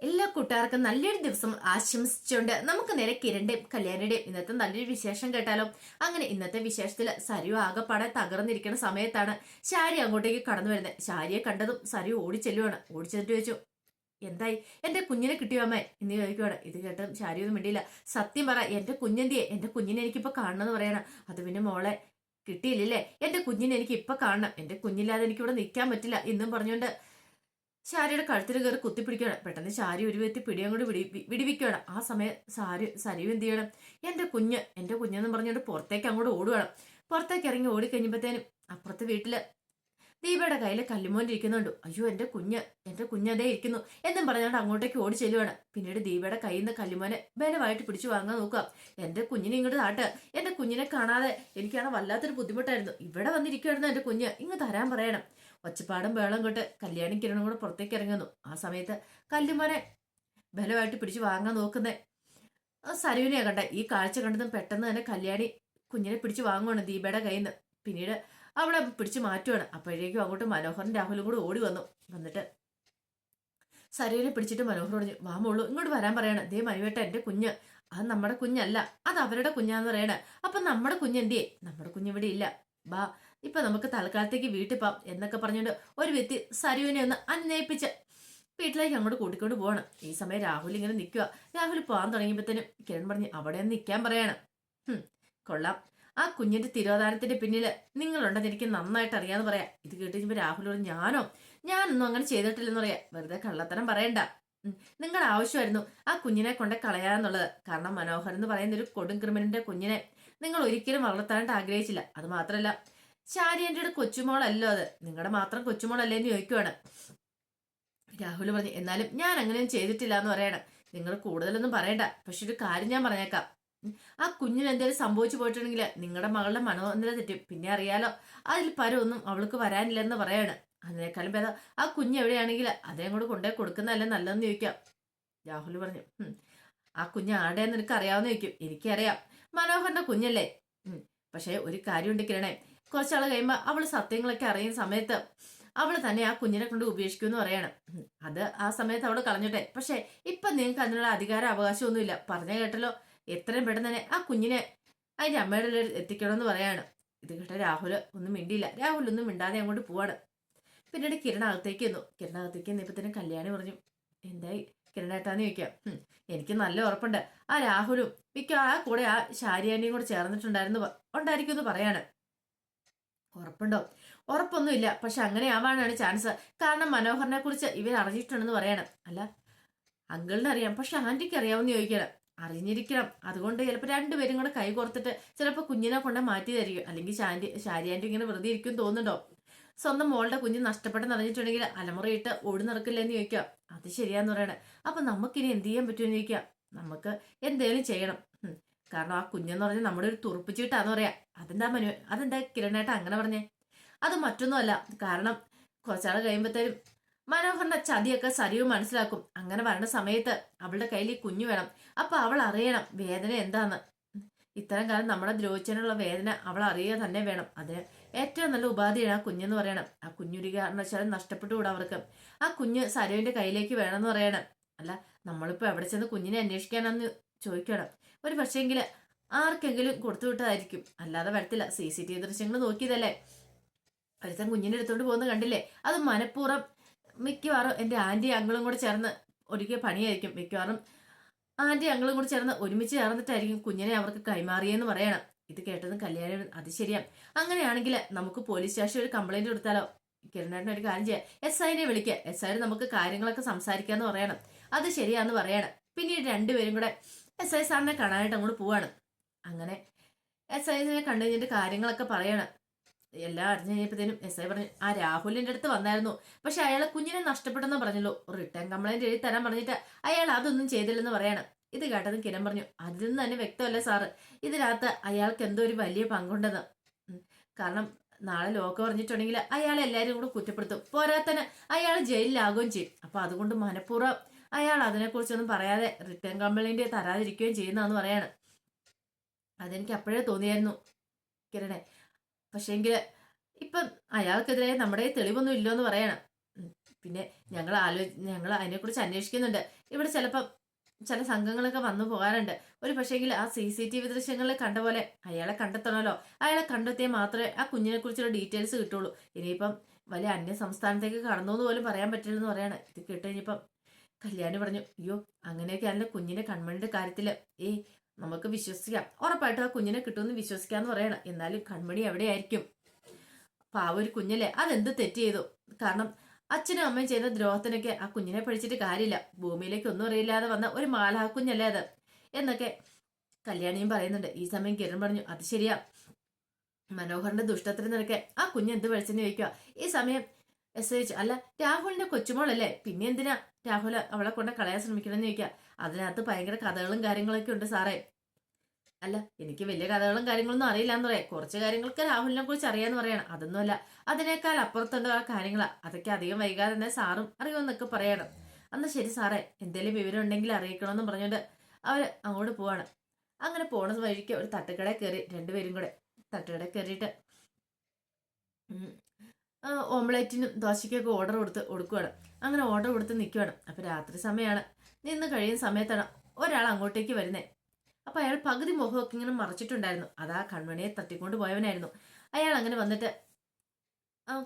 എല്ലാ കൂട്ടുകാർക്കും നല്ലൊരു ദിവസം ആശംസിച്ചുകൊണ്ട് നമുക്ക് നേരെ കിരണിന്റെയും കല്യാണിയുടെയും ഇന്നത്തെ നല്ലൊരു വിശേഷം കേട്ടാലോ. അങ്ങനെ ഇന്നത്തെ വിശേഷത്തിൽ സരു ആകെപ്പാടെ തകർന്നിരിക്കുന്ന സമയത്താണ് ശാരി അങ്ങോട്ടേക്ക് കടന്നു വരുന്നത്. ശാരിയെ കണ്ടതും സരു ഓടിച്ചെല്ലുവാണ്. ഓടിച്ചെന്നിട്ട് ചോദിച്ചു, എന്തായി, എന്റെ കുഞ്ഞിനെ കിട്ടിയോ അമ്മേ എന്ന് ചോദിക്കുവാണ്. ഇത് കേട്ടും ശാരി ഒന്നും മിണ്ടിയില്ല. സത്യം പറ, എന്റെ കുഞ്ഞെന്തിയെ, എന്റെ കുഞ്ഞിനെ എനിക്കിപ്പോ കാണണമെന്ന് പറയണം. അത് പിന്നെ മോളെ കിട്ടിയില്ലേ, എന്റെ കുഞ്ഞിനെ എനിക്ക് ഇപ്പൊ കാണണം, എന്റെ കുഞ്ഞില്ലാതെ എനിക്ക് ഇവിടെ നിൽക്കാൻ പറ്റില്ല എന്നും പറഞ്ഞുകൊണ്ട് ശാരിയുടെ കഴുത്തിൽ കയറി കുത്തിപ്പിടിക്കുകയാണ്. പെട്ടെന്ന് ശാരി ഒരു വ്യക്തി പിടിയും കൂടി വിടിവിക്കുകയാണ്. ആ സമയം സരിയു എന്ത് ചെയ്യണം, എന്റെ കുഞ്ഞെന്ന് പറഞ്ഞുകൊണ്ട് പുറത്തേക്ക് അങ്ങോട്ട് ഓടുകയാണ്. പുറത്തേക്ക് ഇറങ്ങി ഓടിക്കഴിഞ്ഞപ്പോഴത്തേനും അപ്പുറത്തെ വീട്ടില് ദീപയുടെ കയ്യിൽ കല്ലുമോൻ ഇരിക്കുന്നുണ്ട്. അയ്യോ എന്റെ കുഞ്ഞതേ ഇരിക്കുന്നു എന്നും പറഞ്ഞുകൊണ്ട് അങ്ങോട്ടേക്ക് ഓടി ചെല്ലുവാണ്. പിന്നീട് ദീപയുടെ കയ്യിൽ നിന്ന് കല്ലുമോനെ ബലമായിട്ട് പിടിച്ചു വാങ്ങാൻ നോക്കുക. എന്റെ കുഞ്ഞിനെ ഇങ്ങോട്ട് താട്ട്, എന്റെ കുഞ്ഞിനെ കാണാതെ എനിക്കാണ് വല്ലാത്തൊരു ബുദ്ധിമുട്ടായിരുന്നു. ഇവിടെ വന്നിരിക്കുകയായിരുന്നു എന്റെ കുഞ്ഞ്, ഇങ്ങ് തരാൻ പറയണം. ഒച്ചപ്പാടും ബേളം കൊണ്ട് കല്യാണി കിരണും കൂടെ പുറത്തേക്ക് ഇറങ്ങുന്നു. ആ സമയത്ത് കല്ലുമോനെ ബലമായിട്ട് പിടിച്ചു വാങ്ങാൻ നോക്കുന്നേ സരുവിനെയാ കണ്ട. ഈ കാഴ്ച കണ്ടതും പെട്ടെന്ന് തന്നെ കല്യാണി കുഞ്ഞിനെ പിടിച്ചു വാങ്ങുവാണ് ദീപയുടെ കയ്യിൽ നിന്ന്. പിന്നീട് അവളെ പിടിച്ചു മാറ്റുവാണ്. അപ്പോഴേക്കും അങ്ങോട്ട് മനോഹറും രാഹുലും കൂടെ ഓടി വന്നിട്ട് സരുവിനെ പിടിച്ചിട്ട് മനോഹർ പറഞ്ഞു, വാ മോളൂ ഇങ്ങോട്ട് വരാൻ പറയണം. ദേ മനുവേട്ട, എന്റെ കുഞ്ഞ് അത് നമ്മുടെ കുഞ്ഞല്ല, അത് അവരുടെ കുഞ്ഞാന്ന് പറയണ. അപ്പൊ നമ്മുടെ കുഞ്ഞെന്തിയേ, നമ്മുടെ കുഞ്ഞിവിടെ ഇല്ല, ബാ ഇപ്പൊ നമുക്ക് തൽക്കാലത്തേക്ക് വീട്ടിൽ പോവാം എന്നൊക്കെ പറഞ്ഞുകൊണ്ട് ഒരു വ്യക്തി സരുവിനെ ഒന്ന് അന്വയിപ്പിച്ച് വീട്ടിലേക്ക് അങ്ങോട്ട് കൂട്ടിക്കൊണ്ട് പോവാണ്. ഈ സമയം രാഹുൽ ഇങ്ങനെ നിൽക്കുക. രാഹുൽ പോകാൻ തുടങ്ങിയപ്പോഴത്തേനും കിരൺ പറഞ്ഞു, അവിടെ ഒന്ന് നിൽക്കാൻ പറയാണ്. കൊള്ളാം, ആ കുഞ്ഞിന്റെ തിരോധാനത്തിന്റെ പിന്നില് നിങ്ങളുണ്ടെന്ന് എനിക്ക് നന്നായിട്ട് അറിയാന്ന് പറയാം. ഇത് കേട്ട് കഴിഞ്ഞപ്പോ രാഹുൽ പറഞ്ഞു, ഞാനൊന്നും അങ്ങനെ ചെയ്തിട്ടില്ലെന്ന് പറയാം. വെറുതെ കള്ളത്തരം പറയണ്ട, നിങ്ങളുടെ ആവശ്യമായിരുന്നു ആ കുഞ്ഞിനെ കൊണ്ട് കളയാന്നുള്ളത്. കാരണം മനോഹർ എന്ന് പറയുന്ന ഒരു കൊടും ക്രിമിനലിന്റെ കുഞ്ഞിനെ നിങ്ങൾ ഒരിക്കലും വളർത്താനായിട്ട് ആഗ്രഹിച്ചില്ല. അത് മാത്രല്ല ശാരി എന്റെ കൊച്ചുമോളല്ലോ, അത് നിങ്ങളുടെ മാത്രം കൊച്ചുമോളല്ലേ എന്ന് ചോദിക്കുവാണ്. രാഹുൽ പറഞ്ഞു, എന്നാലും ഞാൻ അങ്ങനെയും ചെയ്തിട്ടില്ല എന്ന് പറയണം. നിങ്ങൾ കൂടുതലൊന്നും പറയണ്ട, പക്ഷെ ഒരു കാര്യം ഞാൻ പറഞ്ഞേക്കാം, ആ കുഞ്ഞിന് എന്തെങ്കിലും സംഭവിച്ചു പോയിട്ടുണ്ടെങ്കിൽ നിങ്ങളുടെ മകളുടെ മനോനില തെറ്റും. പിന്നെ അറിയാലോ, അതിൽ പരമൊന്നും അവൾക്ക് വരാനില്ലെന്ന് പറയാണ്. അതിനേക്കാളും ഭേദം ആ കുഞ്ഞ് എവിടെയാണെങ്കിൽ അതേ കൂടെ കൊണ്ടുപോയി കൊടുക്കുന്നതല്ലേ നല്ലതെന്ന് ചോദിക്കാം. രാഹുൽ പറഞ്ഞു, ആ കുഞ്ഞ് ആരുടെയെന്ന് നിനക്ക് അറിയാവുന്ന ചോദിക്കും. എനിക്കറിയാം, മനോഹറിന്റെ കുഞ്ഞല്ലേ. പക്ഷെ ഒരു കാര്യം ഉണ്ട് കിരണേ, കുറച്ചാൾ കഴിയുമ്പോൾ അവള് സത്യങ്ങളൊക്കെ അറിയുന്ന സമയത്ത് അവള് തന്നെ ആ കുഞ്ഞിനെ കൊണ്ട് ഉപേക്ഷിക്കുമെന്ന് പറയാണ്. അത് ആ സമയത്ത് അവള് കളഞ്ഞിട്ടെ, പക്ഷെ ഇപ്പൊ നിങ്ങൾക്ക് അതിനുള്ള അധികാര അവകാശമൊന്നുമില്ല. പറഞ്ഞ കേട്ടല്ലോ, എത്രയും പെട്ടെന്ന് തന്നെ ആ കുഞ്ഞിനെ അതിന്റെ അമ്മയുടെ എത്തിക്കണമെന്ന് പറയാണ്. ഇത് കേട്ട രാഹുൽ ഒന്നും മിണ്ടിയില്ല. രാഹുൽ ഒന്നും മിണ്ടാതെ അങ്ങോട്ട് പോവാണ്. പിന്നീട് കിരണകത്തേക്ക് വന്നു. കിരണകത്തേക്ക് വന്നപ്പോഴത്തേനും കല്യാണി പറഞ്ഞു, എന്തായി കിരണേട്ടാന്ന് ചോദിക്കാം. എനിക്ക് നല്ല ഉറപ്പുണ്ട് ആ രാഹുലും ആ കൂടെ ആ ശാരിയാനിയും കൂടെ ഉണ്ടായിരിക്കും എന്ന് പറയാണ്. ഉറപ്പുണ്ടോ? ഉറപ്പൊന്നുമില്ല, പക്ഷെ അങ്ങനെ ആവാനാണ് ചാൻസ്. കാരണം മനോഹറിനെ കുറിച്ച് ഇവർ അറിഞ്ഞിട്ടുണ്ടെന്ന് പറയണം. അല്ല, അങ്കിളിന് അറിയാം, പക്ഷെ ആന്റിക്ക് അറിയാമെന്ന് ചോദിക്കണം. അറിഞ്ഞിരിക്കണം. അതുകൊണ്ട് ചിലപ്പോൾ രണ്ടുപേരും കൂടെ കൈ കോർത്തിട്ട് ചിലപ്പോൾ കുഞ്ഞിനെ കൊണ്ട് മാറ്റിയതായിരിക്കും. അല്ലെങ്കിൽ ശാരി ആന്റി ഇങ്ങനെ വെറുതെ ഇരിക്കും തോന്നുന്നുണ്ടോ? സ്വന്തം മോളുടെ കുഞ്ഞ് നഷ്ടപ്പെട്ടെന്ന് അറിഞ്ഞിട്ടുണ്ടെങ്കിൽ അലമുറയിട്ട് ഓടി നടക്കില്ലെന്ന് ചോദിക്കാം. അത് ശരിയാന്ന് പറയണേ. അപ്പൊ നമുക്കിനി എന്ത് ചെയ്യാൻ പറ്റുമെന്ന് ചോദിക്കാം. നമുക്ക് എന്തേലും ചെയ്യണം. കാരണം ആ കുഞ്ഞെന്ന് പറഞ്ഞാൽ നമ്മുടെ ഒരു തുറപ്പിച്ചിട്ടാന്ന് പറയാം. അതെന്താ കിരണേട്ട അങ്ങനെ പറഞ്ഞേ? അത് മറ്റൊന്നുമല്ല, കാരണം കുറച്ചാൾ കഴിയുമ്പോഴത്തേനും മനോഹറിന്റെ ചതിയൊക്കെ സരിവ് മനസ്സിലാക്കും. അങ്ങനെ വരണ സമയത്ത് അവളുടെ കയ്യിൽ ഈ കുഞ്ഞു വേണം. അപ്പൊ അവൾ അറിയണം വേദന എന്താന്ന്. ഇത്തരം കാലം നമ്മളെ ദ്രോഹിച്ചതിനുള്ള വേദന അവൾ അറിയുക തന്നെ വേണം. അതിന് ഏറ്റവും നല്ല ഉപാധിയാണ് ആ കുഞ്ഞെന്ന് പറയണം. ആ കുഞ്ഞൊരു കാരണവശാലും നഷ്ടപ്പെട്ടുകൂടാ അവർക്ക്. ആ കുഞ്ഞ് സരുവിന്റെ കയ്യിലേക്ക് വേണമെന്ന് പറയണം. അല്ല, നമ്മളിപ്പോ എവിടെ ചെന്ന് കുഞ്ഞിനെ അന്വേഷിക്കാനെന്ന് ചോദിക്കണം. ഒരു പക്ഷേങ്കില് ആർക്കെങ്കിലും കൊടുത്തു വിട്ടതായിരിക്കും, അല്ലാതെ വരത്തില്ല. CCTV ദൃശ്യങ്ങൾ നോക്കിയതല്ലേ. ഒരുത്തൻ കുഞ്ഞിനെ എടുത്തോണ്ട് പോകുന്ന കണ്ടില്ലേ? അത് മനഃപൂർവ്വം മിക്കവാറും എന്റെ ആന്റി അങ്കിളും കൂടെ ചേർന്ന് ഒരുക്കിയ പണിയായിരിക്കും. മിക്കവാറും ആന്റി അങ്കിളും കൂടെ ചേർന്ന് ഒരുമിച്ച് ചേർന്നിട്ടായിരിക്കും കുഞ്ഞിനെ അവർക്ക് കൈമാറിയെന്ന് പറയണം. ഇത് കേട്ടതും കല്യാണി, അത് ശരിയാ. അങ്ങനെയാണെങ്കിൽ നമുക്ക് പോലീസ് സ്റ്റേഷനിൽ ഒരു കംപ്ലൈന്റ് കൊടുത്താലോ? കിരണേട്ടൻ ഒരു കാര്യം ചെയ്യാം, SIനെ വിളിക്കുക. SI നമുക്ക് കാര്യങ്ങളൊക്കെ സംസാരിക്കാന്ന് പറയണം. അത് ശരിയാന്ന് പറയണം. പിന്നീട് രണ്ടുപേരും കൂടെ SI സാറിനെ കാണാനായിട്ട് അങ്ങോട്ട് പോവാണ്. അങ്ങനെ SIനെ കണ്ടു കഴിഞ്ഞിട്ട് കാര്യങ്ങളൊക്കെ പറയണം. എല്ലാം അറിഞ്ഞു കഴിഞ്ഞപ്പോഴത്തേനും SI പറഞ്ഞു, ആ രാഹുലിന്റെ അടുത്ത് വന്നായിരുന്നു, പക്ഷെ അയാളെ കുഞ്ഞിനെ നഷ്ടപ്പെട്ടെന്ന് പറഞ്ഞല്ലോ. റിട്ടേൺ കംപ്ലൈന്റ് എഴുതി തരാൻ പറഞ്ഞിട്ട് അയാൾ അതൊന്നും ചെയ്തില്ലെന്ന് പറയണം. ഇത് കേട്ടതും കിരൺ പറഞ്ഞു, അതിൽ നിന്ന് തന്നെ വ്യക്തമല്ലേ സാറ്, ഇതിനകത്ത് അയാൾക്ക് എന്തോ ഒരു വലിയ പങ്കുണ്ടെന്ന്. കാരണം നാളെ ലോക്ക് പറഞ്ഞിട്ടുണ്ടെങ്കിൽ അയാളെ എല്ലാവരും കൂടെ കുറ്റപ്പെടുത്തും. പോരാത്തന്നെ അയാൾ ജയിലിലാകുകയും ചെയ്യും. അപ്പൊ അതുകൊണ്ട് മനഃപൂർവ്വം അയാൾ അതിനെക്കുറിച്ചൊന്നും പറയാതെ റിട്ടേൺ കംപ്ലൈന്റ് തരാതിരിക്കുകയും ചെയ്യുന്നതെന്ന് പറയാണ്. അതെനിക്ക് അപ്പോഴേ തോന്നിയായിരുന്നു കിരണെ. പക്ഷേങ്കില് ഇപ്പം അയാൾക്കെതിരെ നമ്മുടെ തെളിവൊന്നും ഇല്ലോന്ന് പറയണം. പിന്നെ ഞങ്ങൾ അതിനെക്കുറിച്ച് അന്വേഷിക്കുന്നുണ്ട്. ഇവിടെ ചിലപ്പം ചില സംഘങ്ങളൊക്കെ വന്നു പോകാറുണ്ട്. ഒരു പക്ഷേങ്കിൽ ആ CCTV ദൃശ്യങ്ങളിൽ കണ്ട പോലെ അയാളെ കണ്ടെത്തണമല്ലോ. അയാളെ കണ്ടെത്തിയാൽ മാത്രമേ ആ കുഞ്ഞിനെ കുറിച്ചുള്ള ഡീറ്റെയിൽസ് കിട്ടുള്ളൂ. ഇനിയിപ്പം വലിയ അന്യ സംസ്ഥാനത്തേക്ക് കടന്നു എന്ന് പോലും പറയാൻ പറ്റില്ലെന്ന് പറയാണ്. ഇത് കേട്ടുകഴിഞ്ഞപ്പം കല്യാണി പറഞ്ഞു, അയ്യോ അങ്ങനെയൊക്കെയാണല്ലോ കുഞ്ഞിന്റെ കൺമണിയുടെ കാര്യത്തില്. നമുക്ക് വിശ്വസിക്കാം, ഉറപ്പായിട്ടും ആ കുഞ്ഞിനെ കിട്ടുമെന്ന് വിശ്വസിക്കാന്ന് പറയണം. എന്നാലും കൺമണി എവിടെയായിരിക്കും? പാവ ഒരു കുഞ്ഞല്ലേ, അതെന്ത് തെറ്റ് ചെയ്തു? കാരണം അച്ഛനും അമ്മയും ചെയ്ത ദ്രോഹത്തിനൊക്കെ ആ കുഞ്ഞിനെ പഠിച്ചിട്ട് കാര്യമില്ല. ഭൂമിയിലേക്ക് ഒന്നും അറിയില്ലാതെ വന്ന ഒരു മാലാ കുഞ്ഞല്ലേ അത് എന്നൊക്കെ കല്യാണിയും പറയുന്നുണ്ട്. ഈ സമയം കിരൺ പറഞ്ഞു, അത് ശരിയാ, മനോഹറിന്റെ ദുഷ്ടത്തിന് നിനക്ക് ആ കുഞ്ഞ് എന്ത് പഠിച്ചെന്ന് ചോദിക്കുക. ഈ സമയം ചോദിച്ചു, അല്ല രാഹുലിന്റെ കൊച്ചുമോളല്ലേ, പിന്നെ എന്തിനാ രാഹുൽ അവളെ കൊണ്ട് കളയാൻ ശ്രമിക്കണമെന്ന് ചോദിക്കുക. അതിനകത്ത് ഭയങ്കര കഥകളും കാര്യങ്ങളൊക്കെ ഉണ്ട് സാറേ. അല്ല എനിക്ക് വലിയ കഥകളും കാര്യങ്ങളൊന്നും അറിയില്ലാന്ന് പറയാം. കുറച്ച് കാര്യങ്ങൾക്ക് രാഹുലിനെ കുറിച്ച് അറിയാന്ന് പറയണം. അതൊന്നുമല്ല, അതിനേക്കാൾ അപ്പുറത്തുണ്ട് ആ കാര്യങ്ങളാ. അതൊക്കെ അധികം വൈകാതെ തന്നെ സാറും അറിയുമെന്നൊക്കെ പറയണം. അന്ന് ശരി സാറേ, എന്തെങ്കിലും വിവരം ഉണ്ടെങ്കിൽ അറിയിക്കണമെന്നും പറഞ്ഞുകൊണ്ട് അവര് അങ്ങോട്ട് പോവാണ്. അങ്ങനെ പോണ വഴിക്ക് ഒരു തട്ടുകടയിൽ കയറി രണ്ടുപേരും കൂടെ തട്ടുകടയിൽ കയറിയിട്ട് ഓംലേറ്റിനും ദോശയ്ക്കൊക്കെ ഓർഡർ കൊടുക്കുകയാണ്. അങ്ങനെ ഓർഡർ കൊടുത്ത് നിൽക്കുകയാണ്. അപ്പൊ രാത്രി സമയമാണ്. നിന്ന് കഴിയുന്ന സമയത്താണ് ഒരാൾ അങ്ങോട്ടേക്ക് വരുന്നേ. അപ്പൊ അയാൾ പകുതി മുഖമൊക്കെ ഇങ്ങനെ മറച്ചിട്ടുണ്ടായിരുന്നു. അതാ കൺമണിയെ തട്ടിക്കൊണ്ട് പോയവനായിരുന്നു. അയാൾ അങ്ങനെ വന്നിട്ട്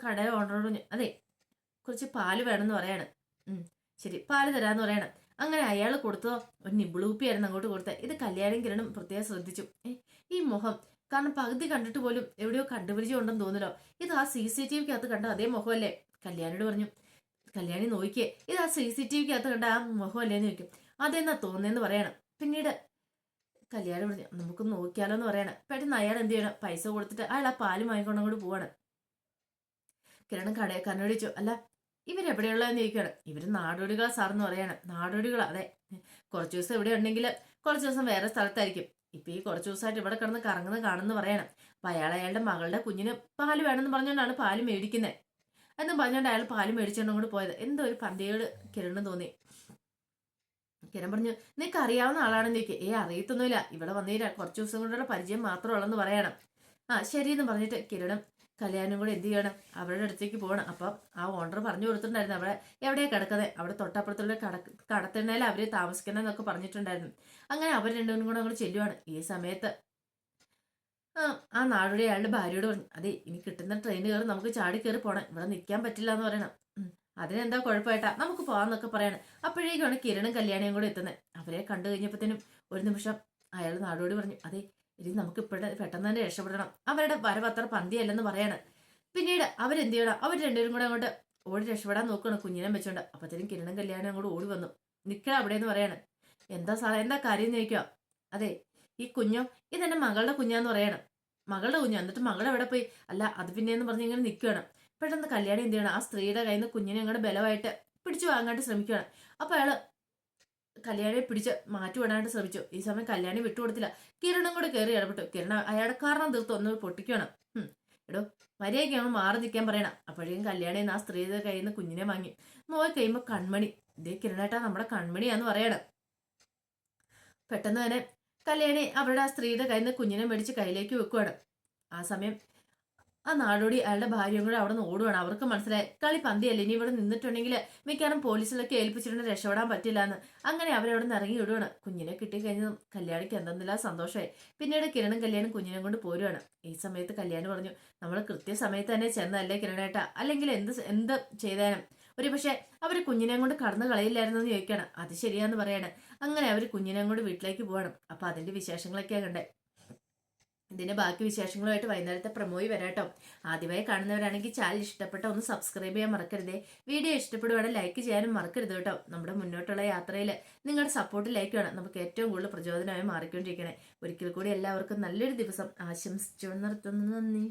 കടയിൽ ഓർഡറോട് അതെ കുറച്ച് പാല് വേണമെന്ന് പറയാണ്. ശരി പാല് തരാന്ന് പറയണം. അങ്ങനെ അയാൾ കൊടുത്തോ ഒരു നിബിളൂപ്പിയായിരുന്നു അങ്ങോട്ട് കൊടുത്തത്. ഇത് കല്യാണം കിരണം പ്രത്യേകം ശ്രദ്ധിച്ചു. ഈ മുഖം കാരണം പകുതി കണ്ടിട്ട് പോലും എവിടെയോ കണ്ടുപിടിച്ചു ഉണ്ടെന്ന് തോന്നലോ. ഇത് ആ CCTVക്കകത്ത് കണ്ട അതേ മുഖമല്ലേ? കല്യാണിയോട് പറഞ്ഞു. കല്യാണി നോക്കിയേ, ഇത് ആ CCTVക്കകത്ത് കണ്ട ആ മുഖമല്ലേന്ന് ചോദിക്കും. അതെന്നാ തോന്നുന്നേന്ന് പറയണം. പിന്നീട് കല്യാണി പറഞ്ഞു, നമുക്ക് നോക്കിയാലോ എന്ന് പറയണം. പെട്ടെന്ന് അയാൾ എന്ത് ചെയ്യണം, പൈസ കൊടുത്തിട്ട് അയാൾ ആ പാല് വാങ്ങിക്കൊണ്ടങ്ങോട്ട് പോവാണ്. കിരണം കണ്ണോടിച്ചു, അല്ല ഇവരെവിടെയുള്ളതെന്ന് ചോദിക്കുകയാണ്. ഇവര് നാടോടികളാ സാറെന്ന് പറയാണ്. നാടോടികളാ, അതെ, കുറച്ച് ദിവസം ഇവിടെ ഉണ്ടെങ്കിൽ കുറച്ച് ദിവസം വേറെ സ്ഥലത്തായിരിക്കും. ഇപ്പൊ ഈ കുറച്ച് ദിവസമായിട്ട് ഇവിടെ കിടന്ന് കറങ്ങുന്ന കാണുന്നു പറയണം. അപ്പൊ അയാളുടെ മകളുടെ കുഞ്ഞിന് പാല് വേണമെന്ന് പറഞ്ഞുകൊണ്ടാണ് പാല് മേടിക്കുന്നത് എന്നും പറഞ്ഞുകൊണ്ട് അയാൾ പാല് മേടിച്ചുകൊണ്ട് അങ്ങോട്ട് പോയത്. എന്തോ ഒരു പന്തികേട് കിരണ് തോന്നി. കിരൺ പറഞ്ഞു, നിനക്ക് അറിയാവുന്ന ആളാണെന്ന് ചോദിക്കുക. അറിയത്തൊന്നുമില്ല, ഇവിടെ വന്നേരാ കുറച്ച് ദിവസം കൊണ്ടുള്ള പരിചയം മാത്രമുള്ളെന്ന് പറയണം. ശരിയെന്ന് പറഞ്ഞിട്ട് കിരണും കല്യാണം കൂടെ എന്ത് ചെയ്യണം, അവരുടെ അടുത്തേക്ക് പോകണം. അപ്പം ആ ഓണർ പറഞ്ഞു കൊടുത്തിട്ടുണ്ടായിരുന്നു അവിടെ എവിടെയാ കിടക്കുന്നത്, അവിടെ തൊട്ടപ്പുറത്തുള്ള കടത്തിണ്ണയിൽ അവര് താമസിക്കണമെന്നൊക്കെ പറഞ്ഞിട്ടുണ്ടായിരുന്നു. അങ്ങനെ അവർ രണ്ടുപേരും കൂടെ അങ്ങോട്ട് ചെല്ലുവാണ്. ഈ സമയത്ത് ആ നാടോടി അയാളുടെ ഭാര്യയോട് പറഞ്ഞു, അതെ ഇനി കിട്ടുന്ന ട്രെയിൻ കയറി നമുക്ക് ചാടി കയറി പോണം, ഇവിടെ നിൽക്കാൻ പറ്റില്ല എന്ന് പറയണം. അതിനെന്താ കുഴപ്പമായിട്ടാ, നമുക്ക് പോവാന്നൊക്കെ പറയണം. അപ്പോഴേക്കാണ് കിരണും കല്യാണിയും കൂടെ എത്തുന്നത്. അവരെ കണ്ടു കഴിഞ്ഞപ്പോഴത്തേനും ഒരു നിമിഷം അയാൾ നാടോടി പറഞ്ഞു, അതെ ഇനി നമുക്ക് പെട്ടെന്ന് തന്നെ രക്ഷപ്പെടണം, അവരുടെ വരവത്ര പന്തിയല്ലെന്ന് പറയാണ്. പിന്നീട് അവരെന്ത് ചെയ്യണം, അവർ രണ്ടുപേരും കൂടെ അങ്ങോട്ട് ഓടി രക്ഷപ്പെടാൻ നോക്കണം കുഞ്ഞിനെ വെച്ചോണ്ട്. അപ്പത്തേനും കിരണും കല്യാണം അങ്ങോട്ട് ഓടി വന്നു. നിൽക്കണം അവിടെ എന്ന് പറയാണ്. എന്താ സാറേ എന്താ കാര്യം എന്ന് ചോദിക്കുക. അതെ ഈ കുഞ്ഞോ ഇതെന്റെ മകളുടെ കുഞ്ഞാന്ന് പറയണം. മകളുടെ കുഞ്ഞോ, എന്നിട്ട് മകൾ എവിടെ പോയി? അല്ല അത് പിന്നെയെന്ന് പറഞ്ഞ് ഇങ്ങനെ നിൽക്കുകയാണ്. പെട്ടെന്ന് കല്യാണം എന്ത് ചെയ്യണം, ആ സ്ത്രീയുടെ കയ്യിൽ നിന്ന് കുഞ്ഞിനെ അങ്ങോട്ട് ബലമായിട്ട് പിടിച്ചു വാങ്ങാനായിട്ട് ശ്രമിക്കുകയാണ്. അപ്പൊ അയാള് കല്യാണിയെ പിടിച്ച് മാറ്റിവിടാനായിട്ട് ശ്രമിച്ചു. ഈ സമയം കല്യാണി വിട്ടുകൊടുത്തില്ല. കിരണം കൂടെ കയറി ഇടപെട്ടു. കിരണം അയാളുടെ കാരണം തീർത്ത് ഒന്ന് പൊട്ടിക്കണം. എടോ മര്യാദയ്ക്കാണ് മാറി നിൽക്കാൻ പറയണം. അപ്പോഴേക്കും കല്യാണി ആ സ്ത്രീയുടെ കയ്യിൽ നിന്ന് കുഞ്ഞിനെ വാങ്ങി നോക്കി കഴിയുമ്പോൾ കൺമണി, ഇതേ കിരണേട്ടാ നമ്മുടെ കൺമണിയാന്ന് പറയണം. പെട്ടെന്ന് തന്നെ കല്യാണി അവരുടെ ആ സ്ത്രീയുടെ കയ്യിൽ നിന്ന് കുഞ്ഞിനെ മേടിച്ച് കയ്യിലേക്ക് വെക്കുവാണ്. ആ സമയം ആ നാടോടി അയാളുടെ ഭാര്യയും കൂടെ അവിടെ നിന്ന് ഓടുവാണ്. അവർക്ക് മനസ്സിലായി കളി പന്തിയല്ലേ, ഇനി ഇവിടെ നിന്നിട്ടുണ്ടെങ്കിൽ മിക്കവാറും പോലീസിലൊക്കെ ഏൽപ്പിച്ചിട്ടുണ്ട് രക്ഷപ്പെടാൻ പറ്റില്ല എന്ന്. അങ്ങനെ അവരവിടെ നിന്ന് ഇറങ്ങി വിടുവാണ്. കുഞ്ഞിനെ കിട്ടിക്കഴിഞ്ഞതും കല്യാണിക്ക് എന്തെന്നില്ല സന്തോഷമായി. പിന്നീട് കിരണും കല്യാണും കുഞ്ഞിനെ കൊണ്ട് പോരുവാണ്. ഈ സമയത്ത് കല്യാണി പറഞ്ഞു, നമ്മൾ കൃത്യസമയത്ത് തന്നെ ചെന്നല്ലേ കിരണേട്ട, അല്ലെങ്കിൽ എന്ത് ചെയ്താലും ഒരു പക്ഷെ അവര് കുഞ്ഞിനെ കൊണ്ട് കടന്നു കളയില്ലായിരുന്നു എന്ന് ചോദിക്കണം. അത് ശരിയാന്ന് പറയാണ്. അങ്ങനെ അവര് കുഞ്ഞിനെ കൊണ്ട് വീട്ടിലേക്ക് പോകണം. അപ്പൊ അതിന്റെ വിശേഷങ്ങളൊക്കെയാ കണ്ടേ. ഇതിന്റെ ബാക്കി വിശേഷങ്ങളുമായിട്ട് വൈകുന്നേരത്തെ പ്രമോയി വരാട്ടോ. ആദ്യമായി കാണുന്നവരാണെങ്കിൽ ചാനൽ ഇഷ്ടപ്പെട്ട ഒന്ന് സബ്സ്ക്രൈബ് ചെയ്യാൻ മറക്കരുതേ. വീഡിയോ ഇഷ്ടപ്പെടുവാണെങ്കിൽ ലൈക്ക് ചെയ്യാനും മറക്കരുത് കേട്ടോ. നമ്മുടെ മുന്നോട്ടുള്ള യാത്രയിൽ നിങ്ങളുടെ സപ്പോർട്ട് ലൈക്ക് വേണം നമുക്ക് ഏറ്റവും കൂടുതൽ പ്രചോദനമായി മാറിക്കൊണ്ടിരിക്കണേ. ഒരിക്കൽ കൂടി എല്ലാവർക്കും നല്ലൊരു ദിവസം ആശംസിച്ചു നിർത്തുന്നു. നന്ദി.